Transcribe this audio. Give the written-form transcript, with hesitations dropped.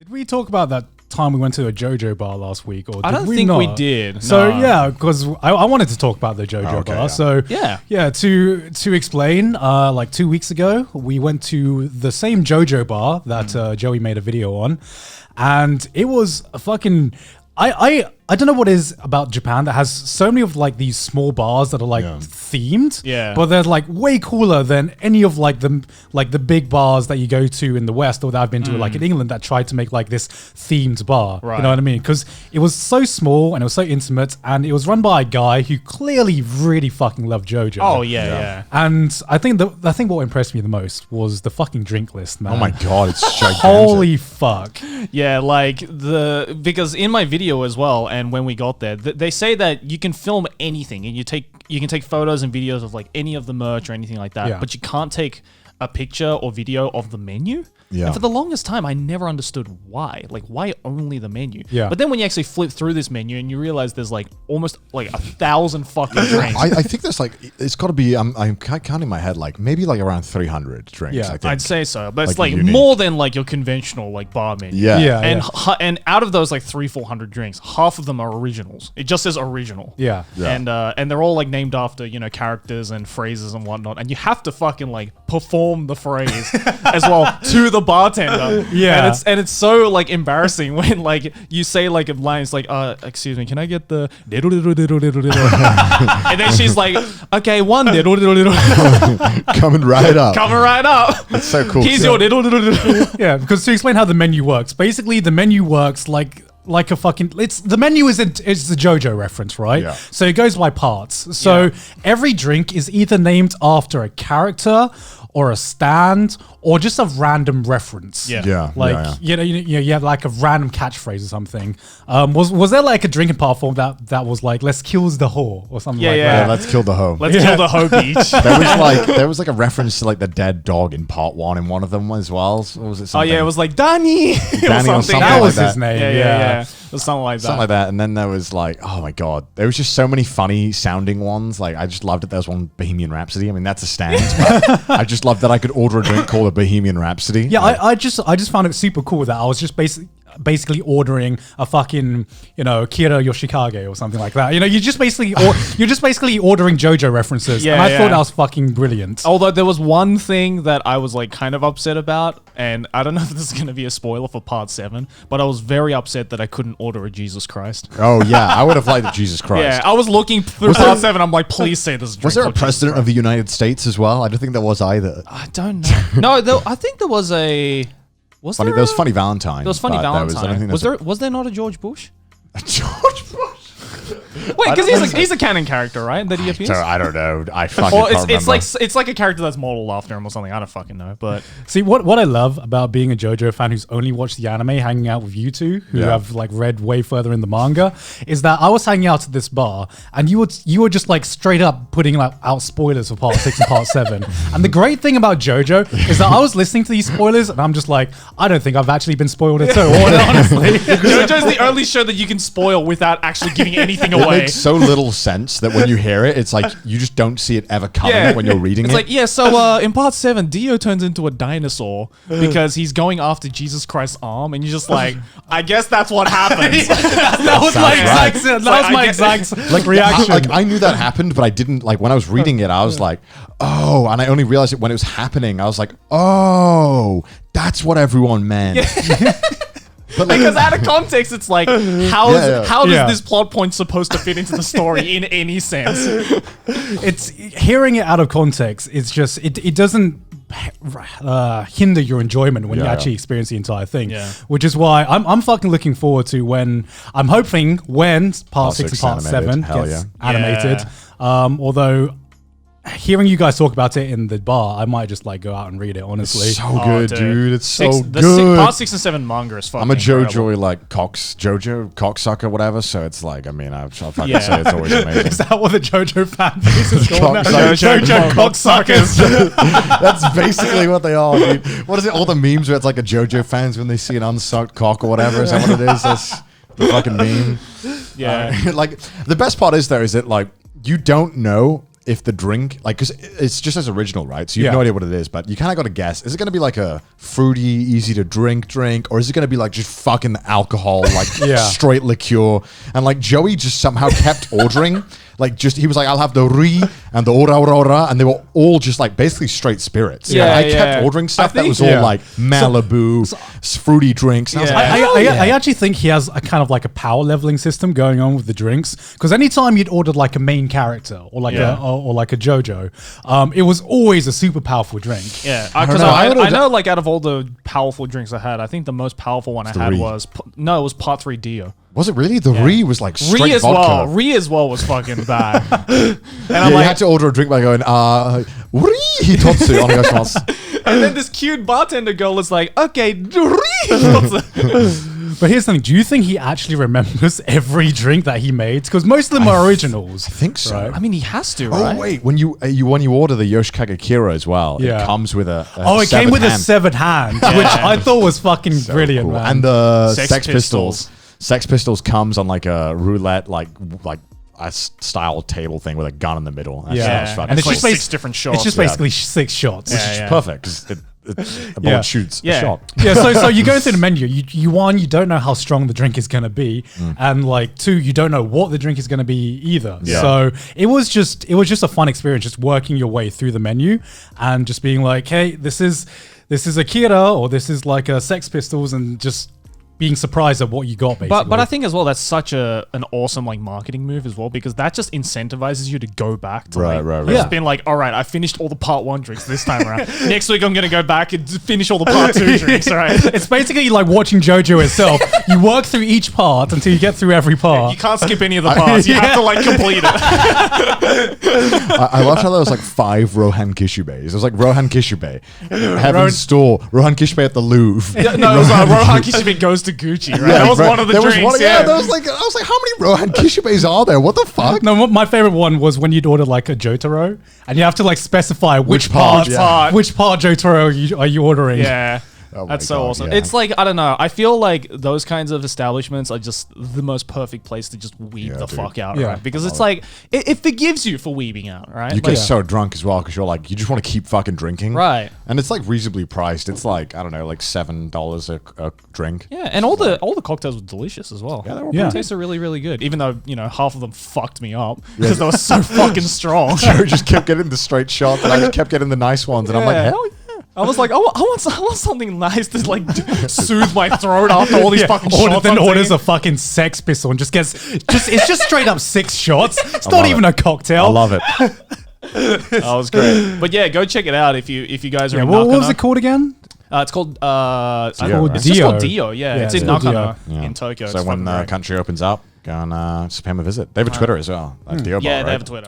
Did we talk about that time we went to a JoJo bar last week? Or did I don't we think not? we did. So no. yeah, because I wanted to talk about the JoJo bar. yeah. So Yeah. To explain, like 2 weeks ago, we went to the same JoJo bar that Joey made a video on, and it was a fucking. I don't know what it is about Japan that has so many of like these small bars that are like themed, but they're like way cooler than any of like the big bars that you go to in the West or that I've been to like in England that tried to make like this themed bar. Right. You know what I mean? Because it was so small and it was so intimate and it was run by a guy who clearly really fucking loved JoJo. Oh yeah. And I think what impressed me the most was the fucking drink list, man. Oh my god, it's gigantic. Holy fuck. Yeah, like because in my video as well, and when we got there, they say that you can film anything and you can take photos and videos of like any of the merch or anything like that, but you can't take a picture or video of the menu. Yeah. And for the longest time, I never understood why. Like, why only the menu? Yeah. But then when you actually flip through this menu and you realize there's like almost like 1,000 fucking drinks. I think there's like, it's got to be, I'm counting in my head, like maybe like around 300 drinks. Yeah. I think. I'd say so. But it's like unique. more than like your conventional like bar menu. Yeah. And out of those like 300-400 drinks, half of them are originals. It just says original. Yeah. And they're all like named after, you know, characters and phrases and whatnot. And you have to fucking like perform the phrase as well to the bartender. Yeah. And it's so like embarrassing when like you say like a line, it's like, excuse me, can I get the diddle diddle diddle diddle diddle? And then she's like, okay, one diddle diddle diddle. Coming right up. Coming right up. That's so cool. Here's your diddle diddle diddle. Yeah, because to explain how the menu works, basically the menu works like a fucking. It's the menu is the JoJo reference, right? Yeah. So it goes by parts. So every drink is either named after a character or a stand or just a random reference. Yeah. Like you have like a random catchphrase or something. Was there like a drinking platform that was like let's kill the whore or something like Yeah, that? let's kill the hoe. Let's kill the hoe beach. There was like a reference to like the dead dog in part 1 in one of them as well. So was it Oh something? yeah, it was like Danny. Danny or something That like was that. his name. Yeah. It was something like that. Something like that. And then there was like, oh my god, there was just so many funny sounding ones. Like I just loved it. There was one Bohemian Rhapsody. I mean, that's a stand. But I just loved that I could order a drink called a Bohemian Rhapsody. Yeah, I just found it super cool that I was just basically ordering a fucking, you know, Kira Yoshikage or something like that. You know, you're just basically ordering JoJo references. Yeah, and I thought yeah. that was fucking brilliant. Although there was one thing that I was like kind of upset about, and I don't know if this is going to be a spoiler for part 7, but I was very upset that I couldn't order a Jesus Christ. Oh yeah, I would have liked the Jesus Christ. Yeah, I was looking through part 7. I'm like, please say this. Was there a president of the United States as well? I don't think there was either. I don't know. No, I think there was a. There was Funny Valentine. There was Funny but Valentine. Was there not a George Bush? George Bush? Wait, because he's a canon character, right? That he appears. I don't know. I fucking Or can't remember. it's like a character that's modeled after him or something. I don't fucking know. But See, what I love about being a JoJo fan who's only watched the anime, hanging out with you two, who have like read way further in the manga, is that I was hanging out at this bar and you were just like straight up putting like out spoilers for part 6 and part 7. And the great thing about JoJo is that I was listening to these spoilers and I'm just like, I don't think I've actually been spoiled at all, honestly. JoJo's the only show that you can spoil without actually giving anything It away. makes so little sense that when you hear it, it's like you just don't see it ever coming when you're reading it's it. like, yeah, so in part 7, Dio turns into a dinosaur because he's going after Jesus Christ's arm, and you're just like, I guess that's what happens. That was my exact reaction. Like I knew that happened, but I didn't like when I was reading it. I was like, oh, and I only realized it when it was happening. I was like, oh, that's what everyone meant. But because out of context, it's like, how is this plot point supposed to fit into the story in any sense? It's hearing it out of context. It's just it doesn't hinder your enjoyment when you actually experience the entire thing. Yeah. Which is why I'm fucking looking forward to when part 6 and part 7 gets animated. Although hearing you guys talk about it in the bar, I might just like go out and read it. Honestly, It's so good, dude. It's so The good. part 6 and 7 manga is fucking I'm a incredible. JoJo like JoJo cocksucker, whatever. So it's like, I mean, I'll fucking say it's always amazing. is that what the JoJo fan base is called now? Cocksucker. JoJo cocksuckers. That's basically what they are, dude. What is it? All the memes where it's like a JoJo fans when they see an unsucked cock or whatever. Is that what it is? That's the fucking meme. Yeah. Like the best part is though, is that like you don't know if the drink, like, because it's just as original, right? So you have no idea what it is, but you kind of got to guess. Is it going to be like a fruity, easy to drink, or is it going to be like just fucking alcohol, like straight liqueur? And like Joey just somehow kept ordering. Like he was like, I'll have the ri and the ora, and they were all just like basically straight spirits. Yeah, I kept ordering stuff that was all like Malibu, fruity drinks. And I actually think he has a kind of like a power leveling system going on with the drinks, because anytime you'd ordered like a main character or like or like a JoJo, it was always a super powerful drink. Yeah, because I know like out of all the powerful drinks I had, I think the most powerful one I had was it was Part 3 Dio. Was it really? The Ri was like straight Ri as vodka. well. Ri as well was fucking bad. And I'm like, you had to order a drink by going, Ri hitotsu onegaishimasu. And then this cute bartender girl was like, okay, Ri hitotsu. But here's the thing. Do you think he actually remembers every drink that he made? Because most of them are originals. I think so. Right? I mean, he has to, right? Oh, wait. When you order the Yoshikage Kira as well, it comes with a it came with a severed hand, which I thought was fucking brilliant, cool. man. And the Sex Pistols. Sex Pistols comes on like a roulette, like a style table thing with a gun in the middle. And and it's just like 6 different shots. It's just basically 6 shots. Which is perfect, because a bullet shoots a shot. Yeah, so you go through the menu. You don't know how strong the drink is going to be, and like 2, you don't know what the drink is going to be either. Yeah. So it was just a fun experience, just working your way through the menu and just being like, hey, this is Akira, or this is like a Sex Pistols, and just being surprised at what you got, basically. But I think as well that's such an awesome like marketing move as well, because that just incentivizes you to go back to just being like, all right, I finished all the Part 1 drinks this time around. Next week I'm gonna go back and finish all the Part 2 drinks. Right? It's basically like watching JoJo itself. You work through each part until you get through every part. You can't skip any of the parts. You have to like complete it. I loved how there was like 5 Rohan Kishubes. It was like Rohan Kishube, Heaven's Store, Rohan Kishube at the Louvre. Yeah, no, it was Rohan Kishube goes to Gucci, right? That was one of the drinks. I was like, how many Rohan Kishubes are there? What the fuck? No, my favorite one was when you'd order like a Jotaro, and you have to like specify which part Jotaro are you ordering. Yeah. Oh That's so awesome. Yeah. It's like, I don't know. I feel like those kinds of establishments are just the most perfect place to just weeb the fuck out, right? Because it's like, it forgives you for weebing out, right? You get so drunk as well because you're like, you just want to keep fucking drinking. Right. And it's like reasonably priced. It's like, I don't know, like $7 a drink. Yeah, and all the cocktails were delicious as well. Yeah, they tasted really, really good. Even though, half of them fucked me up because they were so fucking strong. Joe just kept getting the straight shots and I just kept getting the nice ones. And I'm like, hell yeah. I was like, I want something nice to like soothe my throat after all these fucking shots. Then orders a fucking Sex Pistol and it's just straight up 6 shots. It's not even a cocktail. I love it. That was great. But yeah, go check it out if you guys are in What was it called again? It's called Dio. It's just called Dio. Yeah, it's in Nakano in Tokyo. So when the country opens up, go and just pay them a visit. They have a Twitter as well. Dio Bar, they have a Twitter.